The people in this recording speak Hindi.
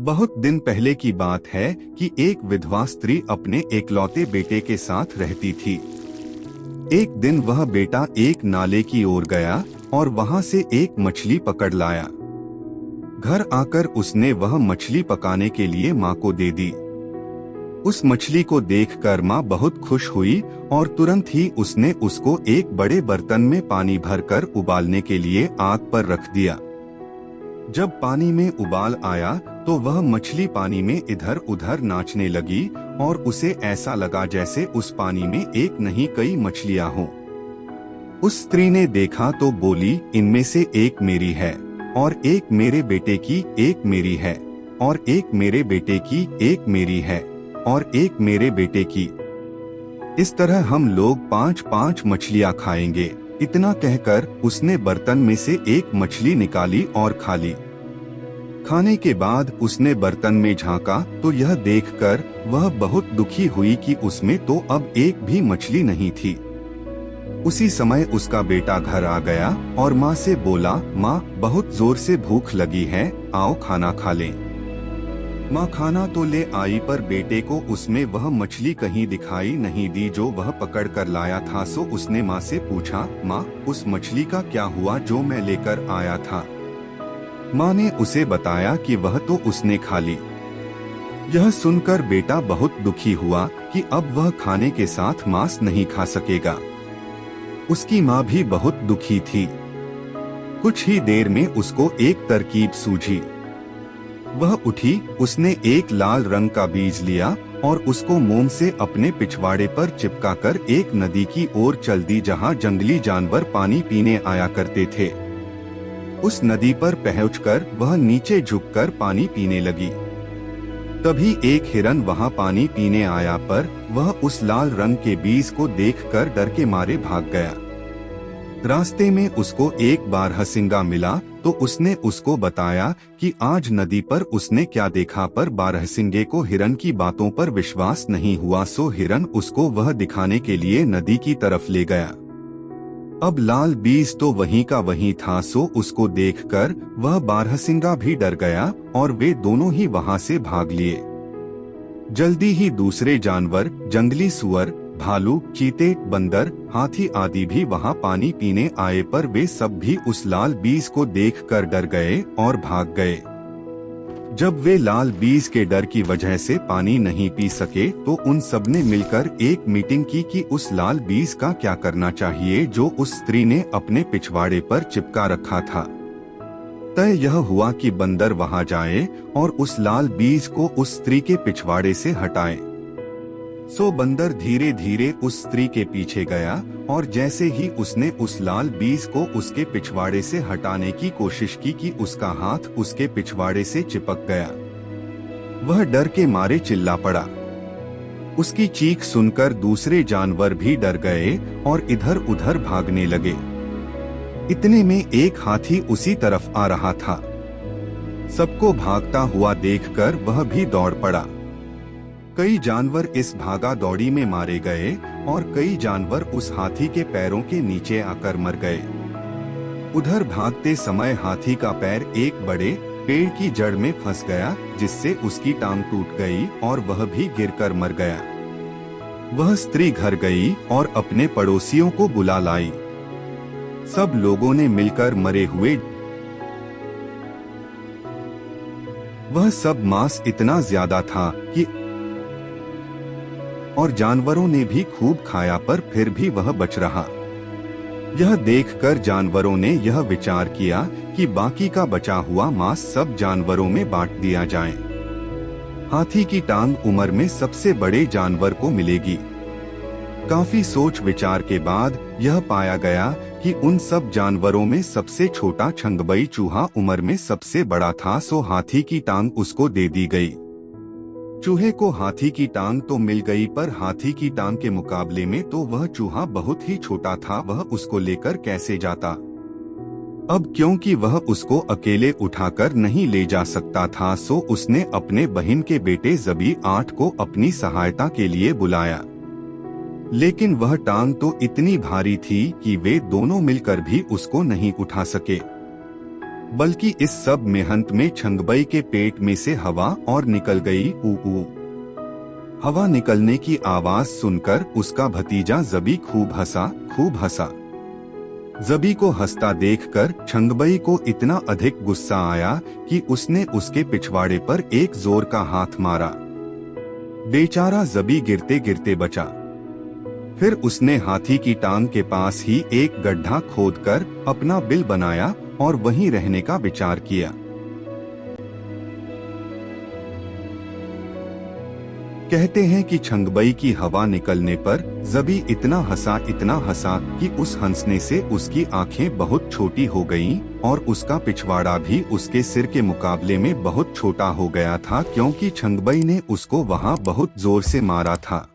बहुत दिन पहले की बात है कि एक विधवा स्त्री अपने एकलौते बेटे के साथ रहती थी। एक दिन वह बेटा एक नाले की ओर गया और वहां से एक मछली पकड़ लाया। घर आकर उसने वह मछली पकाने के लिए माँ को दे दी। उस मछली को देखकर माँ बहुत खुश हुई और तुरंत ही उसने उसको एक बड़े बर्तन में पानी भरकर उबालने के लिए आग पर रख दिया। जब पानी में उबाल आया तो वह मछली पानी में इधर उधर नाचने लगी और उसे ऐसा लगा जैसे उस पानी में एक नहीं कई मछलियां हों। उस स्त्री ने देखा तो बोली, इनमें से एक मेरी है और एक मेरे बेटे की, एक मेरी है और एक मेरे बेटे की, एक मेरी है और एक मेरे बेटे की। इस तरह हम लोग 5-5 मछलियां खाएंगे। इतना कहकर उसने बर्तन में से एक मछली निकाली और खा ली। खाने के बाद उसने बर्तन में झांका तो यह देखकर वह बहुत दुखी हुई कि उसमें तो अब एक भी मछली नहीं थी। उसी समय उसका बेटा घर आ गया और माँ से बोला, माँ बहुत जोर से भूख लगी है, आओ खाना खा लें। माँ खाना तो ले आई पर बेटे को उसमें वह मछली कहीं दिखाई नहीं दी जो वह पकड़ कर लाया था। सो उसने माँ से पूछा, माँ उस मछली का क्या हुआ जो मैं लेकर आया था? माँ ने उसे बताया कि वह तो उसने खा ली। यह सुनकर बेटा बहुत दुखी हुआ कि अब वह खाने के साथ मांस नहीं खा सकेगा। उसकी माँ भी बहुत दुखी थी। कुछ ही देर में उसको एक तरकीब सूझी। वह उठी, उसने एक लाल रंग का बीज लिया और उसको मोम से अपने पिछवाड़े पर चिपकाकर एक नदी की ओर चल दी जहाँ जंगली जानवर पानी पीने आया करते थे। उस नदी पर पहुंचकर वह नीचे झुककर पानी पीने लगी। तभी एक हिरन वहां पानी पीने आया पर वह उस लाल रंग के बीज को देखकर डर के मारे भाग गया। रास्ते में उसको एक बारहसिंगा मिला तो उसने उसको बताया कि आज नदी पर उसने क्या देखा, पर बारहसिंगे को हिरन की बातों पर विश्वास नहीं हुआ। सो हिरन उसको वह दिखाने के लिए नदी की तरफ ले गया। अब लाल बीज तो वहीं का वहीं था। सो उसको देखकर वह बारहसिंगा भी डर गया और वे दोनों ही वहां से भाग लिए। जल्दी ही दूसरे जानवर, जंगली सुअर, भालू, चीते, बंदर, हाथी आदि भी वहां पानी पीने आए पर वे सब भी उस लाल बीज को देखकर डर गए और भाग गए। जब वे लाल बीज के डर की वजह से पानी नहीं पी सके तो उन सब ने मिलकर एक मीटिंग की कि उस लाल बीज का क्या करना चाहिए जो उस स्त्री ने अपने पिछवाड़े पर चिपका रखा था। तय यह हुआ कि बंदर वहां जाए और उस लाल बीज को उस स्त्री के पिछवाड़े से हटाए। सो बंदर धीरे धीरे उस स्त्री के पीछे गया और जैसे ही उसने उस लाल बीज को उसके पिछवाड़े से हटाने की कोशिश की कि उसका हाथ उसके पिछवाड़े से चिपक गया। वह डर के मारे चिल्ला पड़ा। उसकी चीख सुनकर दूसरे जानवर भी डर गए और इधर उधर भागने लगे। इतने में एक हाथी उसी तरफ आ रहा था। सबको भागता हुआ देखकर वह भी दौड़ पड़ा। कई जानवर इस भागा दौड़ी में मारे गए और कई जानवर उस हाथी के पैरों के नीचे आकर मर गए। उधर भागते समय हाथी का पैर एक बड़े पेड़ की जड़ में फंस गया जिससे उसकी टांग टूट गई और वह भी गिरकर मर गया। वह स्त्री घर गई और अपने पड़ोसियों को बुला लाई। सब लोगों ने मिलकर मरे हुए वह सब मांस इतना ज्यादा था कि और जानवरों ने भी खूब खाया पर फिर भी वह बच रहा। यह देखकर जानवरों ने यह विचार किया कि बाकी का बचा हुआ मांस सब जानवरों में बांट दिया जाए। हाथी की टांग उम्र में सबसे बड़े जानवर को मिलेगी। काफी सोच विचार के बाद यह पाया गया कि उन सब जानवरों में सबसे छोटा छंगबई चूहा उम्र में सबसे बड़ा था। सो हाथी की टांग उसको दे दी गई। चूहे को हाथी की टांग तो मिल गई पर हाथी की टांग के मुकाबले में तो वह चूहा बहुत ही छोटा था। वह उसको लेकर कैसे जाता? अब क्योंकि वह उसको अकेले उठाकर नहीं ले जा सकता था सो उसने अपने बहन के बेटे ज़बी 8 को अपनी सहायता के लिए बुलाया। लेकिन वह टांग तो इतनी भारी थी कि वे दोनों मिलकर भी उसको नहीं उठा सके। बल्कि इस सब मेहनत में छंगबई के पेट में से हवा और निकल गई। ऊ। हवा निकलने की आवाज सुनकर उसका भतीजा जबी खूब हंसा। जबी को हंसता देखकर छंगबई को इतना अधिक गुस्सा आया कि उसने उसके पिछवाड़े पर एक जोर का हाथ मारा। बेचारा जबी गिरते गिरते बचा। फिर उसने हाथी की टांग के पास ही एक गड्ढा खोदकर अपना बिल बनाया और वहीं रहने का विचार किया। कहते हैं कि छंगबई की हवा निकलने पर जबी इतना हंसा कि उस हंसने से उसकी आंखें बहुत छोटी हो गईं और उसका पिछवाड़ा भी उसके सिर के मुकाबले में बहुत छोटा हो गया था, क्योंकि छंगबई ने उसको वहां बहुत जोर से मारा था।